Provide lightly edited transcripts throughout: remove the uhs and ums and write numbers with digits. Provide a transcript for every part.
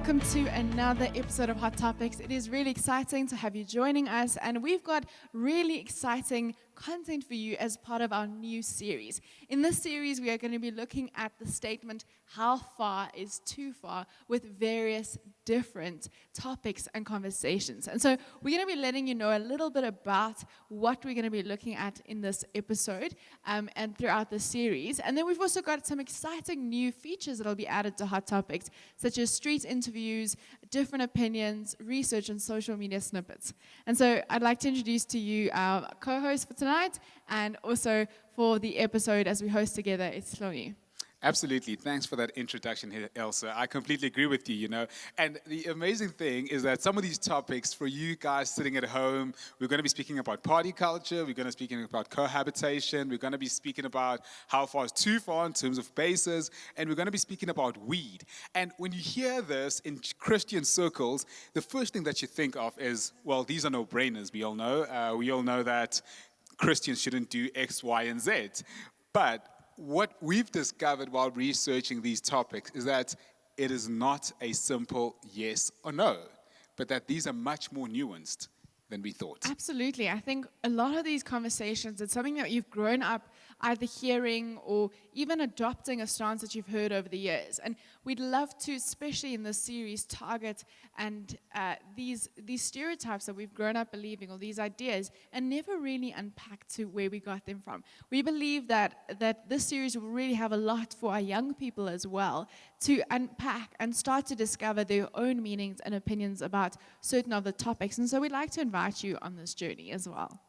welcome to another episode of Hot Topics. It is really exciting to have you joining us, and we've got really exciting content for you as part of our new series. In this series, we are going to be looking at the statement, how far is too far, with various different topics and conversations. And so we're going to be letting you know a little bit about what we're going to be looking at in this episode and throughout the series. And then we've also got some exciting new features that will be added to Hot Topics, such as street interviews, different opinions, research, and social media snippets. And so I'd like to introduce to you our co-host for tonight, and also for the episode as we host together, it's Chloe. Absolutely. Thanks for that introduction here, Elsa. I completely agree with you, And the amazing thing is that some of these topics for you guys sitting at home, we're going to be speaking about party culture, we're going to be speaking about cohabitation, we're going to be speaking about how far is too far in terms of bases, and we're going to be speaking about weed. And when you hear this in Christian circles, the first thing that you think of is, well, these are no-brainers, we all know. We all know that Christians shouldn't do X, Y, and Z. But what we've discovered while researching these topics is that it is not a simple yes or no, but that these are much more nuanced than we thought. Absolutely. I think a lot of these conversations, it's something that you've grown up either hearing or even adopting a stance that you've heard over the years. And we'd love to, especially in this series, target and these stereotypes that we've grown up believing, or these ideas, and never really unpack to where we got them from. We believe that this series will really have a lot for our young people as well, to unpack and start to discover their own meanings and opinions about certain of the topics. And so we'd like to invite you on this journey as well.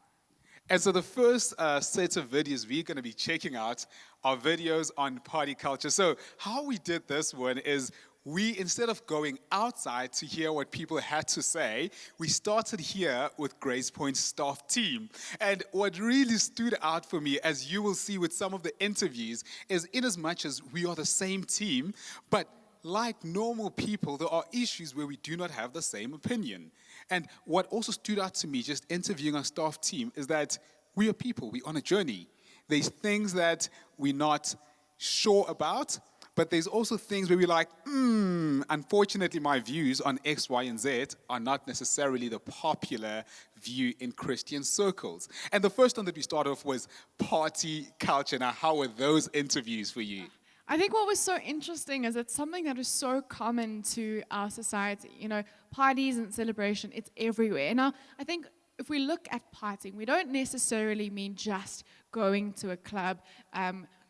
And so the first set of videos we're going to be checking out are videos on party culture. So how we did this one is we, instead of going outside to hear what people had to say, we started here with Gracepoint's staff team. And what really stood out for me, as you will see with some of the interviews, is in as much as we are the same team, but like normal people, there are issues where we do not have the same opinion. And what also stood out to me just interviewing our staff team is that we are people, we're on a journey. There's things that we're not sure about, but there's also things where we're like, unfortunately my views on X, Y, and Z are not necessarily the popular view in Christian circles. And the first one that we started off was party culture. Now, how were those interviews for you? I think what was so interesting is it's something that is so common to our society. Parties and celebration, it's everywhere. Now, I think if we look at partying, we don't necessarily mean just going to a club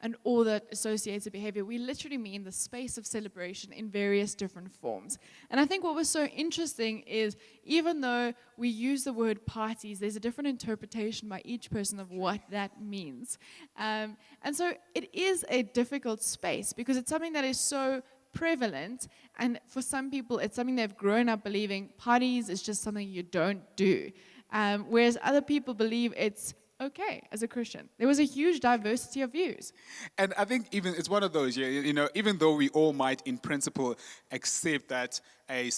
and all that associated behavior. We literally mean the space of celebration in various different forms. And I think what was so interesting is even though we use the word parties, there's a different interpretation by each person of what that means. And so it is a difficult space because it's something that is so prevalent, and for some people it's something they've grown up believing parties is just something you don't do. Whereas other people believe it's okay as a Christian. There was a huge diversity of views. And I think even it's one of those, even though we all might in principle accept that a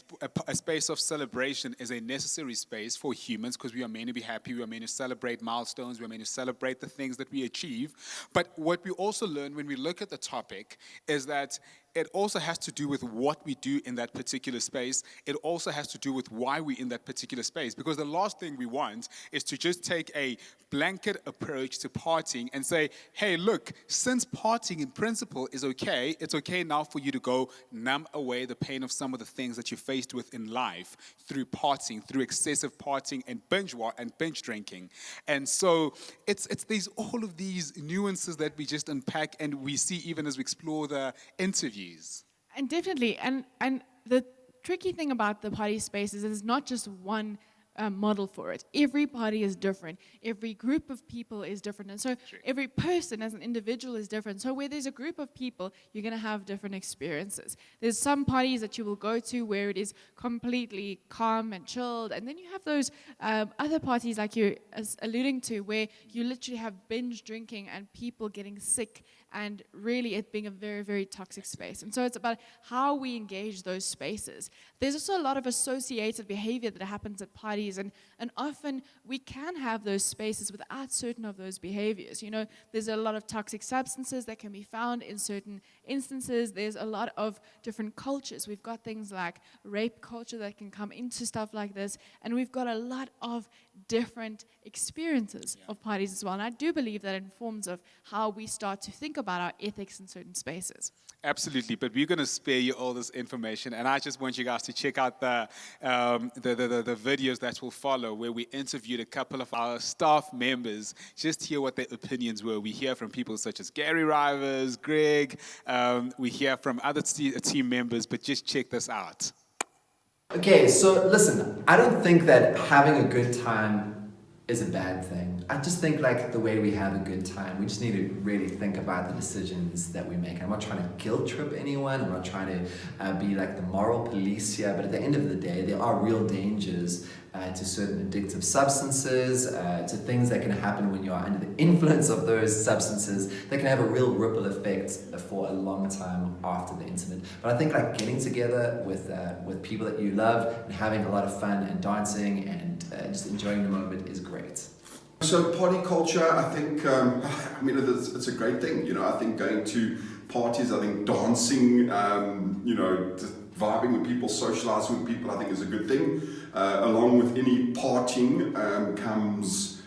space of celebration is a necessary space for humans because we are meant to be happy, we are meant to celebrate milestones, we are meant to celebrate the things that we achieve. But what we also learn when we look at the topic is that it also has to do with what we do in that particular space. It also has to do with why we're in that particular space. Because the last thing we want is to just take a blanket approach to partying and say, hey, look, since partying in principle is okay, it's okay now for you to go numb away the pain of some of the things that you're faced with in life through partying, through excessive partying and binge drinking. And so it's all of these nuances that we just unpack and we see even as we explore the interview. And definitely, and the tricky thing about the party space is there's not just one model for it. Every party is different. Every group of people is different. And so every person as an individual is different. So where there's a group of people, you're going to have different experiences. There's some parties that you will go to where it is completely calm and chilled. And then you have those other parties like you're alluding to where you literally have binge drinking and people getting sick and really it being a very, very toxic space. And so it's about how we engage those spaces. There's also a lot of associated behavior that happens at parties, and often we can have those spaces without certain of those behaviors. There's a lot of toxic substances that can be found in certain instances. There's a lot of different cultures. We've got things like rape culture that can come into stuff like this, and we've got a lot of different experiences of parties as well. And I do believe that informs of how we start to think about our ethics in certain spaces. Absolutely, but we're going to spare you all this information, and I just want you guys to check out the videos that will follow, where we interviewed a couple of our staff members, just hear what their opinions were. We hear from people such as Gary Rivers, Greg, we hear from other team members, but just check this out. Okay, so listen, I don't think that having a good time is a bad thing. I just think like the way we have a good time, we just need to really think about the decisions that we make. I'm not trying to guilt trip anyone. I'm not trying to be like the moral police here, but at the end of the day, there are real dangers to certain addictive substances, to things that can happen when you are under the influence of those substances that can have a real ripple effect for a long time after the incident. But I think like getting together with people that you love and having a lot of fun and dancing and just enjoying the moment is great. So party culture, I think, it's a great thing. I think going to parties, I think dancing, just vibing with people, socializing with people, I think is a good thing. Along with any partying comes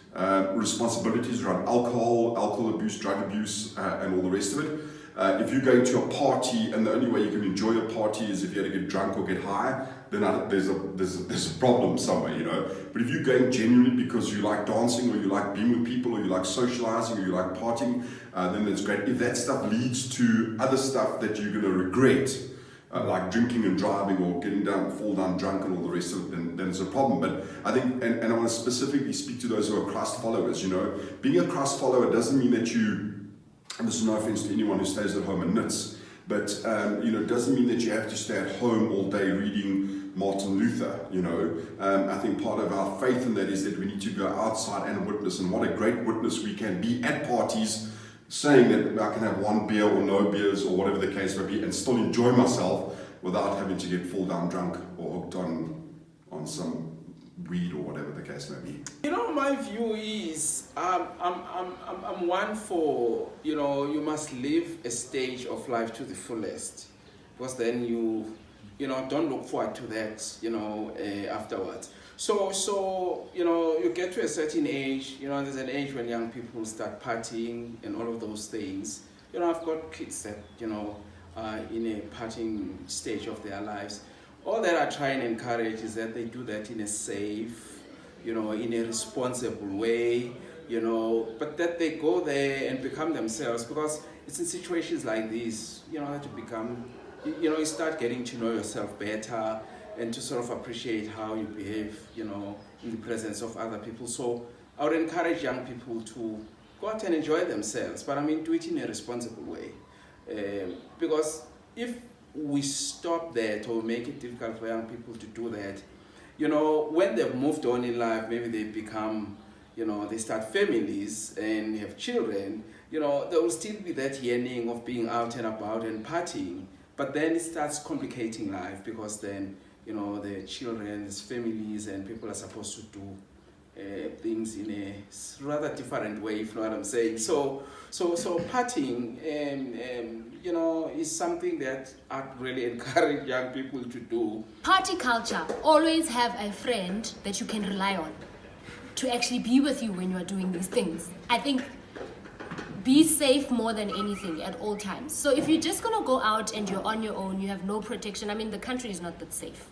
responsibilities around alcohol abuse, drug abuse, and all the rest of it. If you're going to a party and the only way you can enjoy a party is if you had to get drunk or get high, then there's a problem somewhere, But if you're going genuinely because you like dancing or you like being with people or you like socializing or you like partying, then that's great. If that stuff leads to other stuff that you're going to regret, like drinking and driving or fall down drunk and all the rest of it, then it's a problem. But I think, and I want to specifically speak to those who are Christ followers, Being a Christ follower doesn't mean that and this is no offense to anyone who stays at home and knits, but it doesn't mean that you have to stay at home all day reading Martin Luther. I think part of our faith in that is that we need to go outside and witness, and what a great witness we can be at parties, saying that I can have one beer or no beers or whatever the case may be and still enjoy myself without having to get fall down drunk or hooked on some weed or whatever the case may be. My view is I'm one for, you must live a stage of life to the fullest, because then you don't look forward to that, afterwards. So you get to a certain age, there's an age when young people start partying and all of those things. I've got kids that, are in a partying stage of their lives. All that I try and encourage is that they do that in a safe, in a responsible way, but that they go there and become themselves, because it's in situations like this, that you become, you start getting to know yourself better and to sort of appreciate how you behave, in the presence of other people. So I would encourage young people to go out and enjoy themselves, but do it in a responsible way. Because if we stop that or make it difficult for young people to do that, when they've moved on in life, maybe they become, they start families and have children, there will still be that yearning of being out and about and partying, but then it starts complicating life, because then, the children's families and people are supposed to do things in a rather different way, if you know what I'm saying. So partying, is something that I'd really encourage young people to do. Party culture, always have a friend that you can rely on to actually be with you when you are doing these things. I think be safe more than anything at all times. So if you're just gonna go out and you're on your own, you have no protection, the country is not that safe.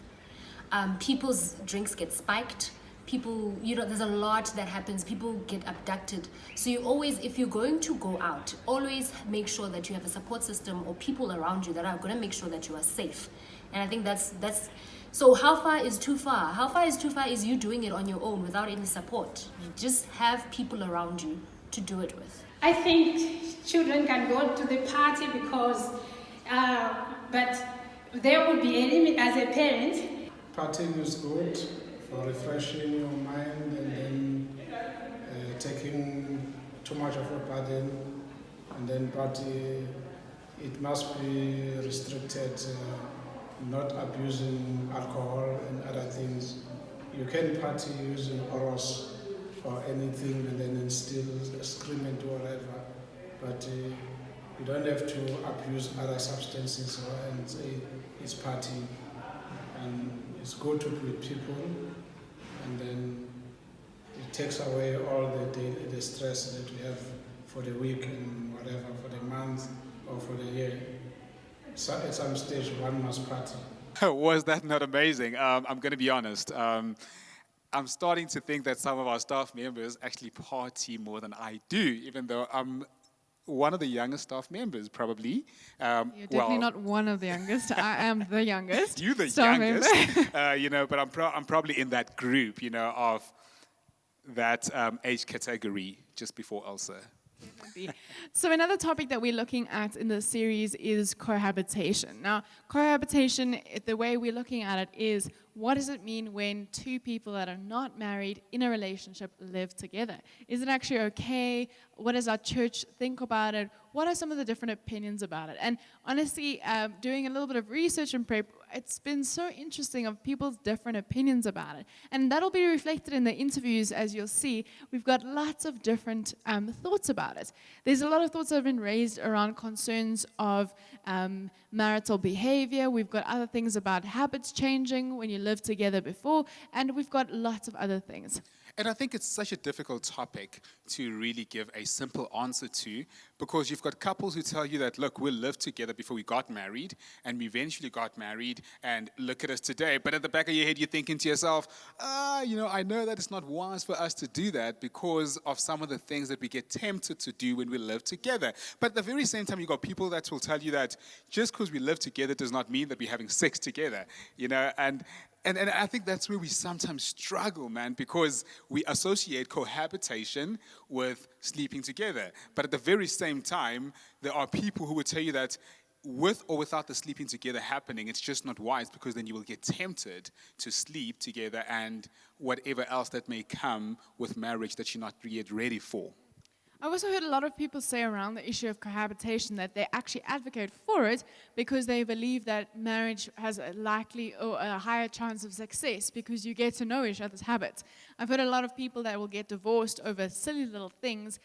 People's drinks get spiked. People, there's a lot that happens. People get abducted. So you always, if you're going to go out, always make sure that you have a support system or people around you that are going to make sure that you are safe. And I think that's. So how far is too far? How far is too far is you doing it on your own without any support. You just have people around you to do it with. I think children can go to the party because, but there will be a limit as a parent. Partying is good for refreshing your mind, and then taking too much of a burden and then party, it must be restricted, not abusing alcohol and other things. You can party using oros or anything and then still scream and do whatever, but you don't have to abuse other substances and say it's party. And it's good to be with people, and then it takes away all the stress that we have for the week and whatever, for the month or for the year. So at some stage, one must party. Was that not amazing? I'm going to be honest. I'm starting to think that some of our staff members actually party more than I do, even though I'm one of the youngest staff members, probably. You're definitely not one of the youngest. I am the youngest. You the staff youngest, member. but I'm probably in that group, of that age category just before Elsa. So another topic that we're looking at in this series is cohabitation. Now, cohabitation, the way we're looking at it is, what does it mean when two people that are not married in a relationship live together? Is it actually okay? What does our church think about it? What are some of the different opinions about it? And honestly, doing a little bit of research and prep, it's been so interesting of people's different opinions about it. And that'll be reflected in the interviews, as you'll see. We've got lots of different thoughts about it. There's a lot of thoughts that have been raised around concerns of marital behavior. We've got other things about habits changing when you live together before, and we've got lots of other things. And I think it's such a difficult topic to really give a simple answer to, because you've got couples who tell you that, look, we lived together before we got married, and we eventually got married, and look at us today. But at the back of your head, you're thinking to yourself, I know that it's not wise for us to do that because of some of the things that we get tempted to do when we live together. But at the very same time, you've got people that will tell you that just because we live together does not mean that we're having sex together, And I think that's where we sometimes struggle, man, because we associate cohabitation with sleeping together. But at the very same time, there are people who will tell you that with or without the sleeping together happening, it's just not wise, because then you will get tempted to sleep together and whatever else that may come with marriage that you're not yet ready for. I've also heard a lot of people say around the issue of cohabitation that they actually advocate for it because they believe that marriage has a likely or a higher chance of success because you get to know each other's habits. I've heard a lot of people that will get divorced over silly little things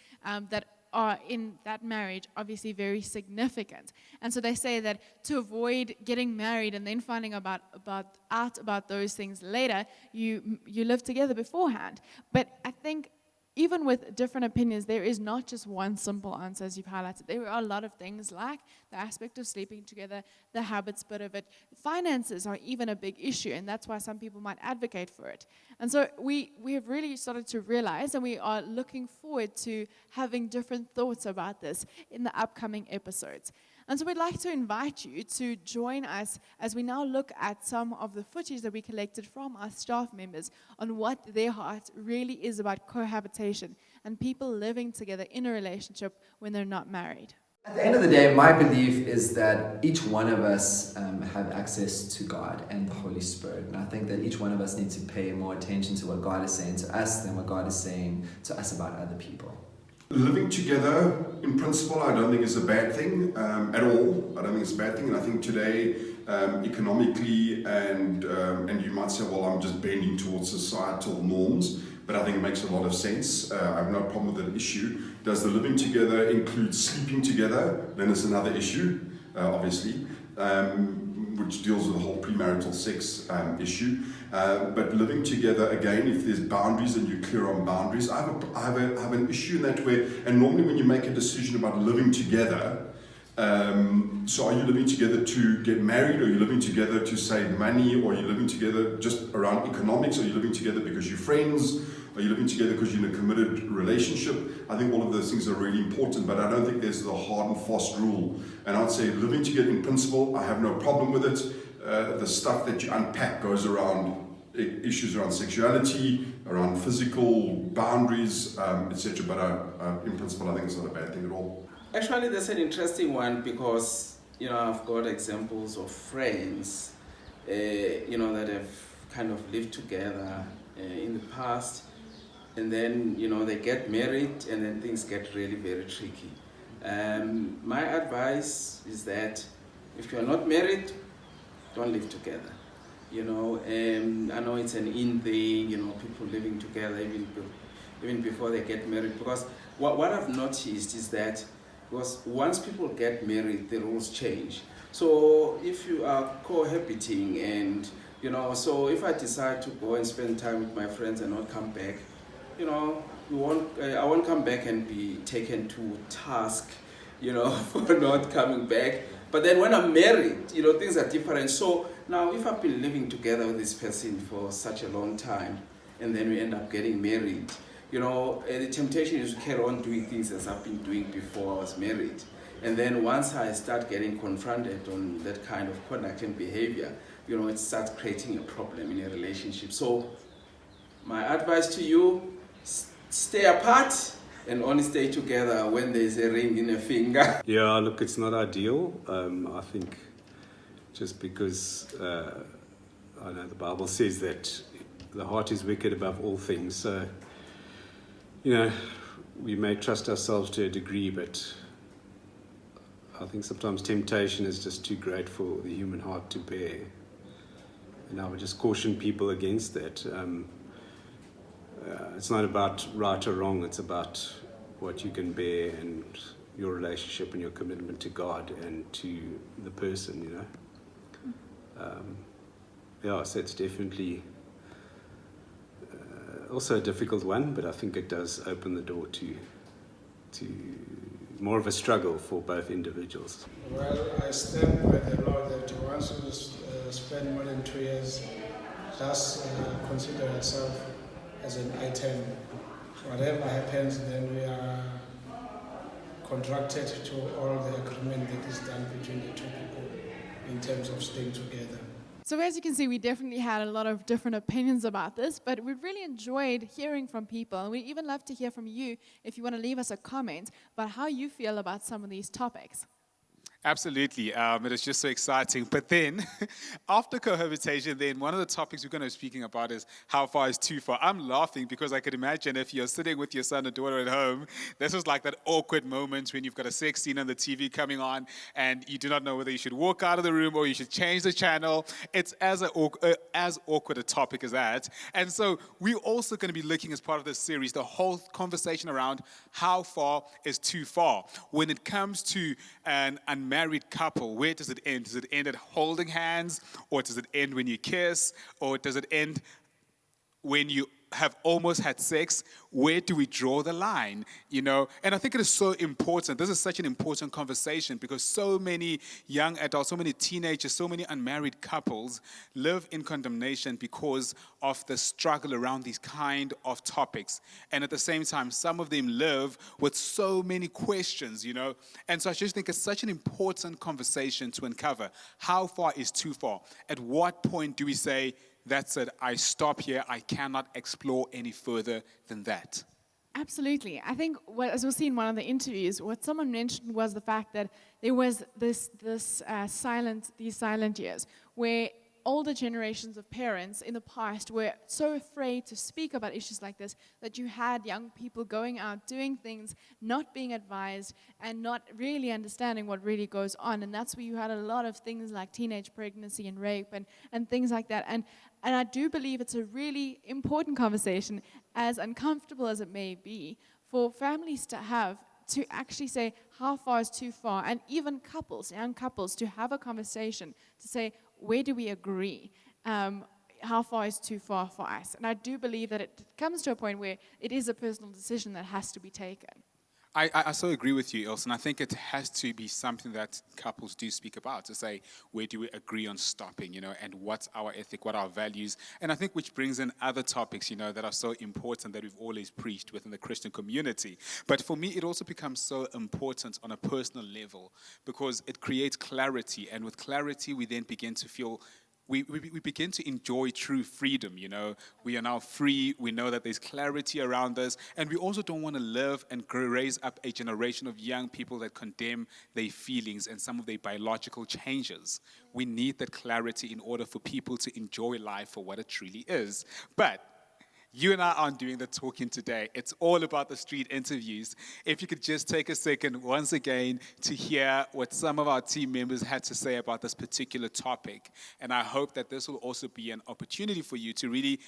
that are in that marriage obviously very significant. And so they say that to avoid getting married and then finding out about those things later, you live together beforehand. But I think even with different opinions, there is not just one simple answer, as you've highlighted. There are a lot of things like the aspect of sleeping together, the habits bit of it. Finances are even a big issue, and that's why some people might advocate for it. And so we have really started to realize, and we are looking forward to having different thoughts about this in the upcoming episodes. And so we'd like to invite you to join us as we now look at some of the footage that we collected from our staff members on what their heart really is about cohabitation and people living together in a relationship when they're not married. At the end of the day, my belief is that each one of us have access to God and the Holy Spirit. And I think that each one of us needs to pay more attention to what God is saying to us than what God is saying to us about other people. Living together, in principle, I don't think is a bad thing at all. I don't think it's a bad thing. And I think today, economically, and you might say, well, I'm just bending towards societal norms, but I think it makes a lot of sense. I have no problem with that issue. Does the living together include sleeping together? Then it's another issue, obviously, which deals with the whole premarital sex issue. But living together, again, if there's boundaries and you're clear on boundaries, I have an issue in that way. And normally when you make a decision about living together, so are you living together to get married, or are you living together to save money, or are you living together just around economics, or are you living together because you're friends, are you living together because you're in a committed relationship? I think all of those things are really important, but I don't think there's a hard and fast rule. And I'd say living together in principle, I have no problem with it. The stuff that you unpack goes around issues around sexuality, around physical boundaries, etc. But in principle, I think it's not a bad thing at all. Actually, that's an interesting one because, I've got examples of friends, that have kind of lived together in the past, and then, they get married and then things get really very tricky. My advice is that if you are not married, don't live together. I know it's an in thing, people living together even before they get married. Because what I've noticed is that because once people get married, the rules change. So if you are cohabiting and, so if I decide to go and spend time with my friends and not come back, I won't come back and be taken to task, for not coming back. But then when I'm married, things are different. So now if I've been living together with this person for such a long time, and then we end up getting married, the temptation is to carry on doing things as I've been doing before I was married. And then once I start getting confronted on that kind of conduct and behavior, it starts creating a problem in a relationship. So my advice to you, stay apart and only stay together when there's a ring in a finger. Yeah, look, it's not ideal. I think just because I know the Bible says that the heart is wicked above all things. So, we may trust ourselves to a degree, but I think sometimes temptation is just too great for the human heart to bear. And I would just caution people against that. It's not about right or wrong, it's about what you can bear and your relationship and your commitment to God and to the person, so it's definitely also a difficult one, but I think it does open the door to more of a struggle for both individuals. Well, I stand by the law that once you spend more than 2 years, just consider yourself as an item. Whatever happens, then we are contracted to all the agreement that is done between the two people in terms of staying together. So as you can see, we definitely had a lot of different opinions about this, but we really enjoyed hearing from people. And we'd even love to hear from you if you want to leave us a comment about how you feel about some of these topics. Absolutely. It is just so exciting. But then, after cohabitation, then one of the topics we're going to be speaking about is how far is too far. I'm laughing because I could imagine if you're sitting with your son or daughter at home, this is like that awkward moment when you've got a sex scene on the TV coming on and you do not know whether you should walk out of the room or you should change the channel. It's as awkward a topic as that. And so we're also going to be looking as part of this series, the whole conversation around how far is too far. When it comes to an unmarried couple, where does it end? Does it end at holding hands? Or does it end when you kiss? Or does it end when you have almost had sex? Where do we draw the line? And I think it is so important. This is such an important conversation because so many young adults, so many teenagers, so many unmarried couples live in condemnation because of the struggle around these kind of topics. And at the same time, some of them live with so many questions, And so I just think it's such an important conversation to uncover. How far is too far? At what point do we say, that's it, I stop here, I cannot explore any further than that? Absolutely. I think, as we'll see in one of the interviews, what someone mentioned was the fact that there was these silent years where older generations of parents in the past were so afraid to speak about issues like this that you had young people going out doing things, not being advised, and not really understanding what really goes on. And that's where you had a lot of things like teenage pregnancy and rape and things like that. And I do believe it's a really important conversation, as uncomfortable as it may be, for families to have, to actually say how far is too far, and even couples, young couples, to have a conversation to say, where do we agree? How far is too far for us? And I do believe that it comes to a point where it is a personal decision that has to be taken. I so agree with you, Ilse, and I think it has to be something that couples do speak about, to say, where do we agree on stopping, and what's our ethic, what are our values, and I think which brings in other topics, that are so important that we've always preached within the Christian community. But for me, it also becomes so important on a personal level because it creates clarity, and with clarity, we then begin to feel we begin to enjoy true freedom, We are now free. We know that there's clarity around us. And we also don't want to live and raise up a generation of young people that condemn their feelings and some of their biological changes. We need that clarity in order for people to enjoy life for what it truly is. But You and I aren't doing the talking today. It's all about the street interviews. If you could just take a second once again to hear what some of our team members had to say about this particular topic. And I hope that this will also be an opportunity for you to really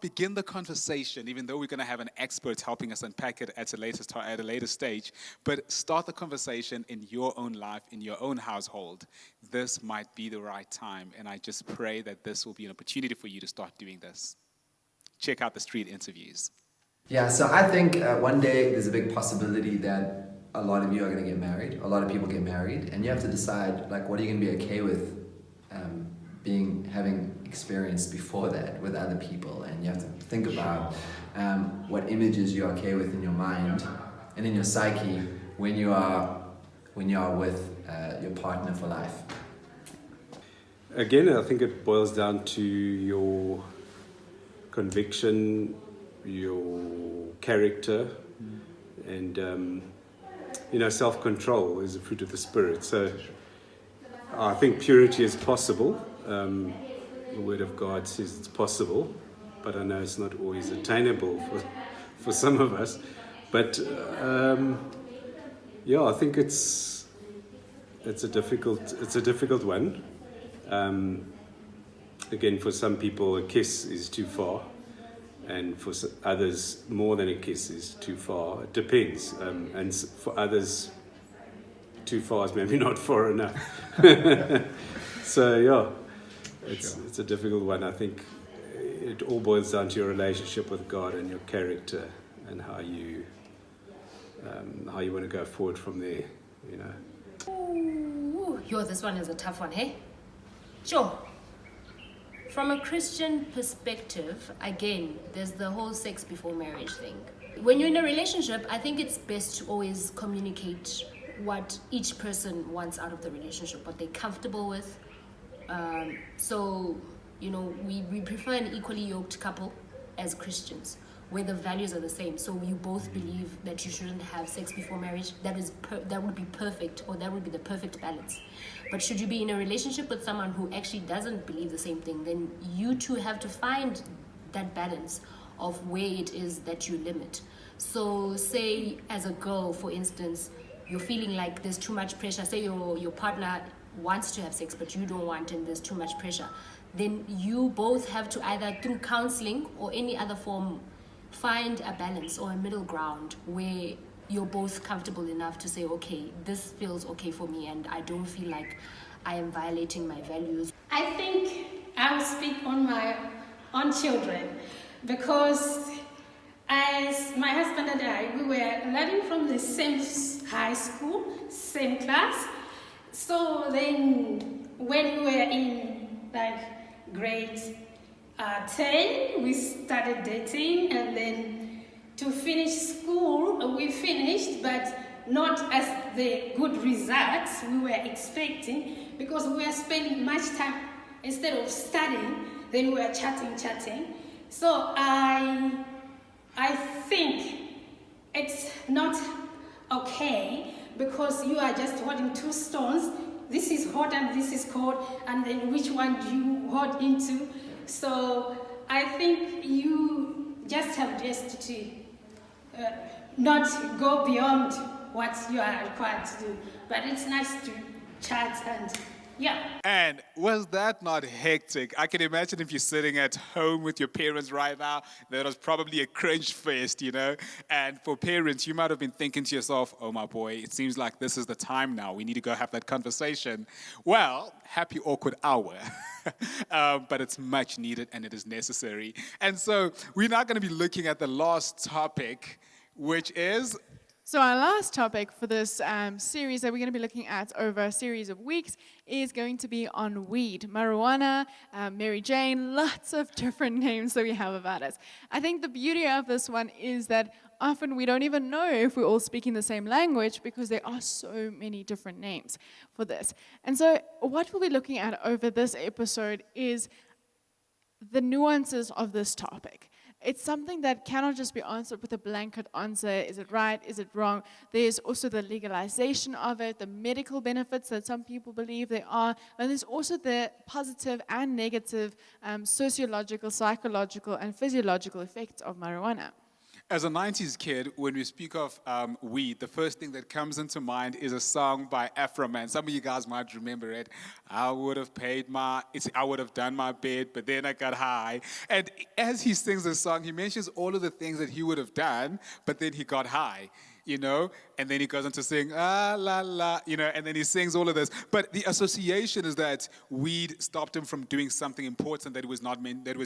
begin the conversation, even though we're going to have an expert helping us unpack it at a later stage. But start the conversation in your own life, in your own household. This might be the right time. And I just pray that this will be an opportunity for you to start doing this. Check out the street interviews. Yeah, so I think one day there's a big possibility that a lot of you are going to get married. A lot of people get married, and you have to decide, like, what are you going to be okay with having experienced before that with other people, and you have to think about what images you're okay with in your mind and in your psyche when you are with your partner for life. Again, I think it boils down to your conviction, your character, and self-control is a fruit of the Spirit. So I think purity is possible. The Word of God says it's possible, but I know it's not always attainable for some of us. But I think it's a difficult one. Again, for some people, a kiss is too far, and for others, more than a kiss is too far. It depends. And for others, too far is maybe not far enough. So, it's a difficult one. I think it all boils down to your relationship with God and your character and how you want to go forward from there, Ooh, this one is a tough one, hey? Sure. From a Christian perspective, again, there's the whole sex before marriage thing. When you're in a relationship, I think it's best to always communicate what each person wants out of the relationship, what they're comfortable with. We prefer an equally yoked couple as Christians, where the values are the same. So you both believe that you shouldn't have sex before marriage. That would be perfect, or that would be the perfect balance. But should you be in a relationship with someone who actually doesn't believe the same thing, then you two have to find that balance of where it is that you limit. So say as a girl, for instance, you're feeling like there's too much pressure. Say your partner wants to have sex, but you don't want, and there's too much pressure. Then you both have to either through counseling or any other form find a balance or a middle ground where you're both comfortable enough to say, okay, this feels okay for me and I don't feel like I am violating my values. I think I will speak on my own children, because as my husband and I, we were learning from the same high school, same class. So then when we were in grade 10, we started dating, and then to finish school, we finished, but not as the good results we were expecting, because we were spending much time, instead of studying, then we were chatting. So I think it's not okay, because you are just holding two stones. This is hot and this is cold, and then which one do you hold into? So I think you just have just to not go beyond what you are required to do. But it's nice to chat and yeah. And was that not hectic? I can imagine if you're sitting at home with your parents right now, that was probably a cringe fest, And for parents, you might have been thinking to yourself, oh my boy, it seems like this is the time now. We need to go have that conversation. Well, happy awkward hour. But it's much needed and it is necessary. And so we're now going to be looking at the last topic, which is... So our last topic for this series that we're going to be looking at over a series of weeks is going to be on weed, marijuana, Mary Jane, lots of different names that we have about it. I think the beauty of this one is that often we don't even know if we're all speaking the same language, because there are so many different names for this. And so what we'll be looking at over this episode is the nuances of this topic. it's something that cannot just be answered with a blanket answer. Is it right? Is it wrong? There's also the legalization of it, the medical benefits that some people believe there are, and there's also the positive and negative sociological, psychological, and physiological effects of marijuana. As a 90s kid, when we speak of weed, the first thing that comes into mind is a song by Afro Man. Some of you guys might remember it. I would have done my bit, but then I got high. And as he sings the song, he mentions all of the things that he would have done, but then he got high. And then he goes on to sing, ah, la, la, and then he sings all of this. But the association is that weed stopped him from doing something important that it was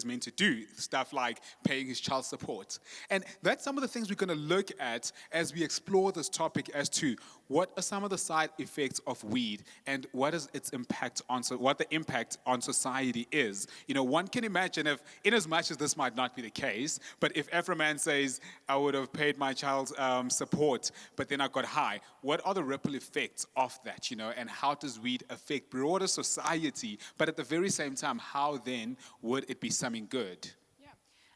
meant to do, stuff like paying his child support. And that's some of the things we're going to look at as we explore this topic as to what are some of the side effects of weed and what is its impact what the impact on society is. One can imagine if, in as much as this might not be the case, but if Afro Man says, I would have paid my child's support, but then I got high, what are the ripple effects of that, and how does weed affect broader society, but at the very same time, how then would it be something good? Yeah,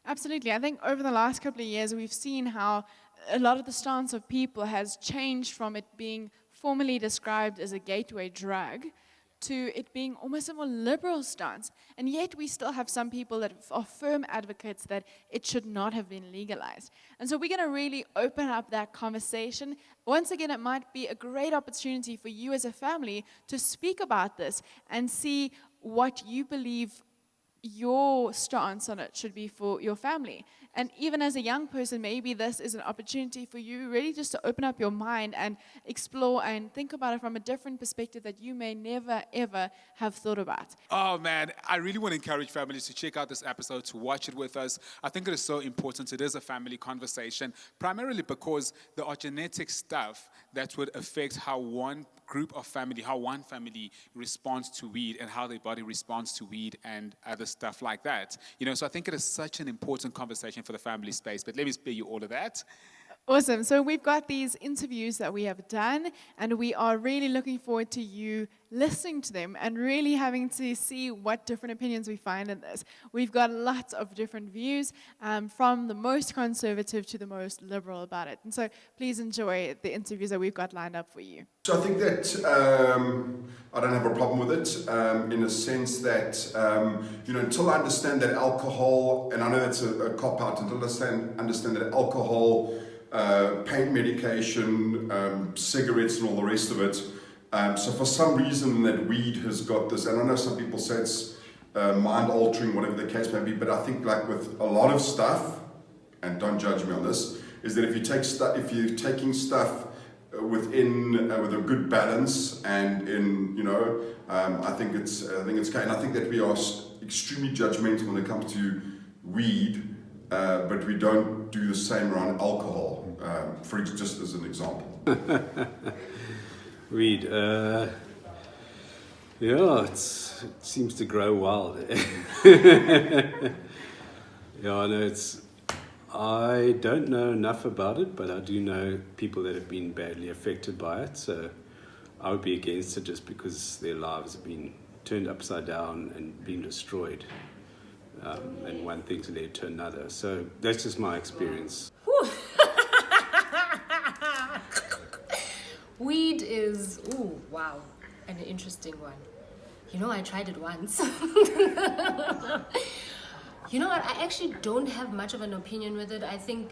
absolutely. I think over the last couple of years, we've seen how a lot of the stance of people has changed from it being formally described as a gateway drug to it being almost a more liberal stance. And yet we still have some people that are firm advocates that it should not have been legalized. And so we're going to really open up that conversation. Once again, it might be a great opportunity for you as a family to speak about this and see what you believe your stance on it should be for your family. And even as a young person, maybe this is an opportunity for you really just to open up your mind and explore and think about it from a different perspective that you may never, ever have thought about. Oh, man, I really want to encourage families to check out this episode, to watch it with us. I think it is so important. It is a family conversation, primarily because there are genetic stuff that would affect how one family responds to weed and how their body responds to weed and other stuff like that. So I think it is such an important conversation for the family space. But let me spare you all of that. Awesome. So we've got these interviews that we have done, and we are really looking forward to you listening to them and really having to see what different opinions we find in this. We've got lots of different views, from the most conservative to the most liberal about it. And so please enjoy the interviews that we've got lined up for you. So I think that I don't have a problem with it in a sense that, until I understand that alcohol, and I know that's a cop-out, until I understand that alcohol, pain medication, cigarettes and all the rest of it. So for some reason that weed has got this, and I know some people say it's mind-altering, whatever the case may be, but I think like with a lot of stuff, and don't judge me on this, is that if you're taking stuff with a good balance and I think it's okay, and I think that we are extremely judgmental when it comes to weed, but we don't do the same around alcohol, just as an example. Weed, it seems to grow wild. I don't know enough about it, but I do know people that have been badly affected by it, so I would be against it just because their lives have been turned upside down and been destroyed, and one thing's led to another. So that's just my experience. Weed is, an interesting one. I tried it once. You know what, I actually don't have much of an opinion with it. I think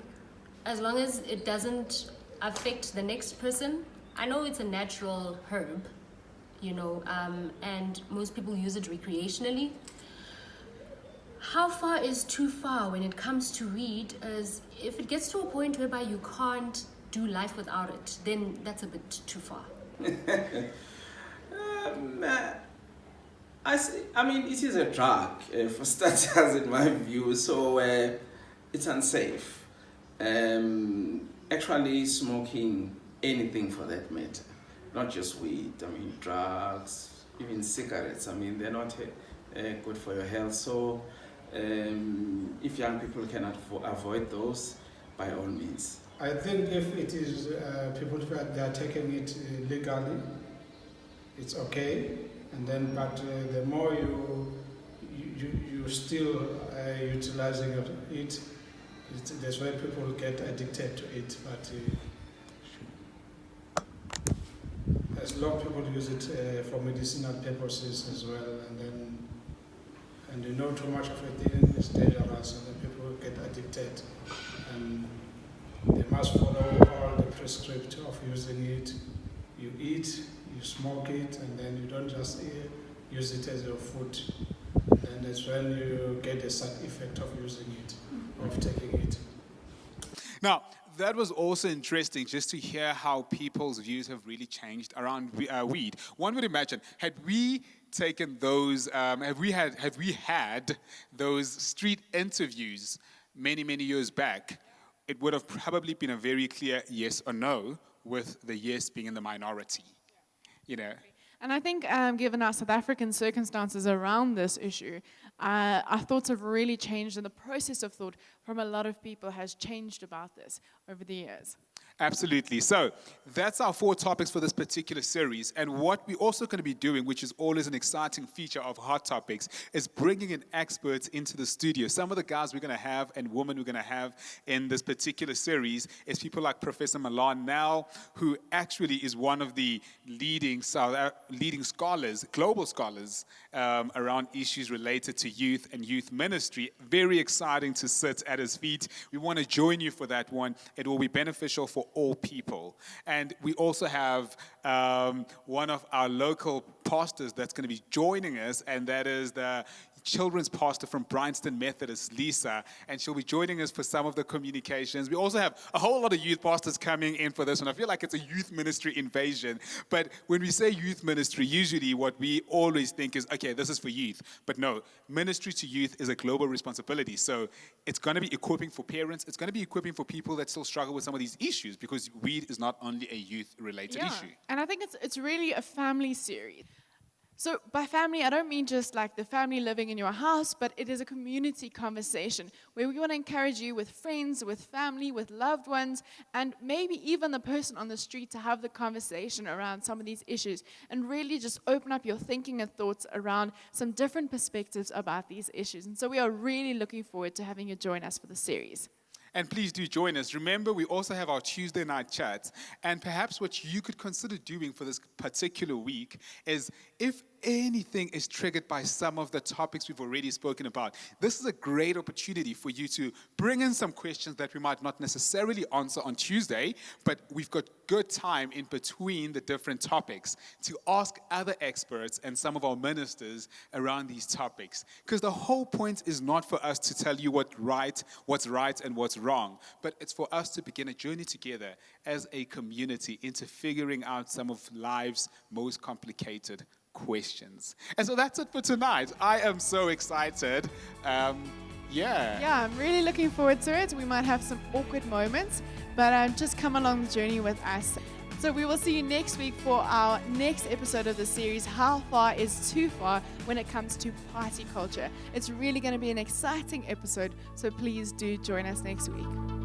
as long as it doesn't affect the next person, I know it's a natural herb, and most people use it recreationally. How far is too far when it comes to weed? Is if it gets to a point whereby you can't do life without it, then that's a bit too far. It is a drug, for starters, in my view, so it's unsafe. Actually, smoking anything for that matter, not just weed, drugs, even cigarettes, they're not good for your health. So if young people cannot avoid those, by all means. I think if it is people that they are taking it legally, it's okay. And then, but the more you still utilizing it, That's why people get addicted to it. But as long people use it for medicinal purposes as well, and you know too much of a thing is dangerous, and then people get addicted, and they must follow all the prescript of using it. You eat, you smoke it, and then you don't just use it as your food. And that's when you get the side effect of using it, of taking it. Now, that was also interesting just to hear how people's views have really changed around weed. One would imagine, had we taken those, have we had those street interviews many years back, it would have probably been a very clear yes or no, with the yes being in the minority. You know. And I think, given our South African circumstances around this issue, our thoughts have really changed, and the process of thought from a lot of people has changed about this over the years. Absolutely. So that's our 4 topics for this particular series. And what we're also going to be doing, which is always an exciting feature of Hot Topics, is bringing in experts into the studio. Some of the guys we're going to have and women we're going to have in this particular series is people like Professor Milan Nell, who actually is one of the leading scholars, global scholars, around issues related to youth and youth ministry. Very exciting to sit at his feet. We want to join you for that one. It will be beneficial for all people. And we also have one of our local pastors that's going to be joining us, and that is the children's pastor from Bryanston Methodist, Lisa, and she'll be joining us for some of the communications. We also have a whole lot of youth pastors coming in for this one. I feel like it's a youth ministry invasion, but when we say youth ministry, usually what we always think is, okay, this is for youth, but no, ministry to youth is a global responsibility, so it's going to be equipping for parents, it's going to be equipping for people that still struggle with some of these issues, because weed is not only a youth-related issue. And I think it's really a family series. So by family, I don't mean just like the family living in your house, but it is a community conversation where we want to encourage you with friends, with family, with loved ones, and maybe even the person on the street to have the conversation around some of these issues and really just open up your thinking and thoughts around some different perspectives about these issues. And so we are really looking forward to having you join us for the series. And please do join us. Remember, we also have our Tuesday night chats. And perhaps what you could consider doing for this particular week is, if anything is triggered by some of the topics we've already spoken about, this is a great opportunity for you to bring in some questions that we might not necessarily answer on Tuesday, but we've got good time in between the different topics to ask other experts and some of our ministers around these topics. Because the whole point is not for us to tell you what's right and what's wrong, but it's for us to begin a journey together as a community into figuring out some of life's most complicated questions. And so that's it for tonight. I am so excited. Yeah, I'm really looking forward to it. We might have some awkward moments, but just come along the journey with us. So we will see you next week for our next episode of the series, How Far is Too Far when it comes to party culture. It's really going to be an exciting episode, so please do join us next week.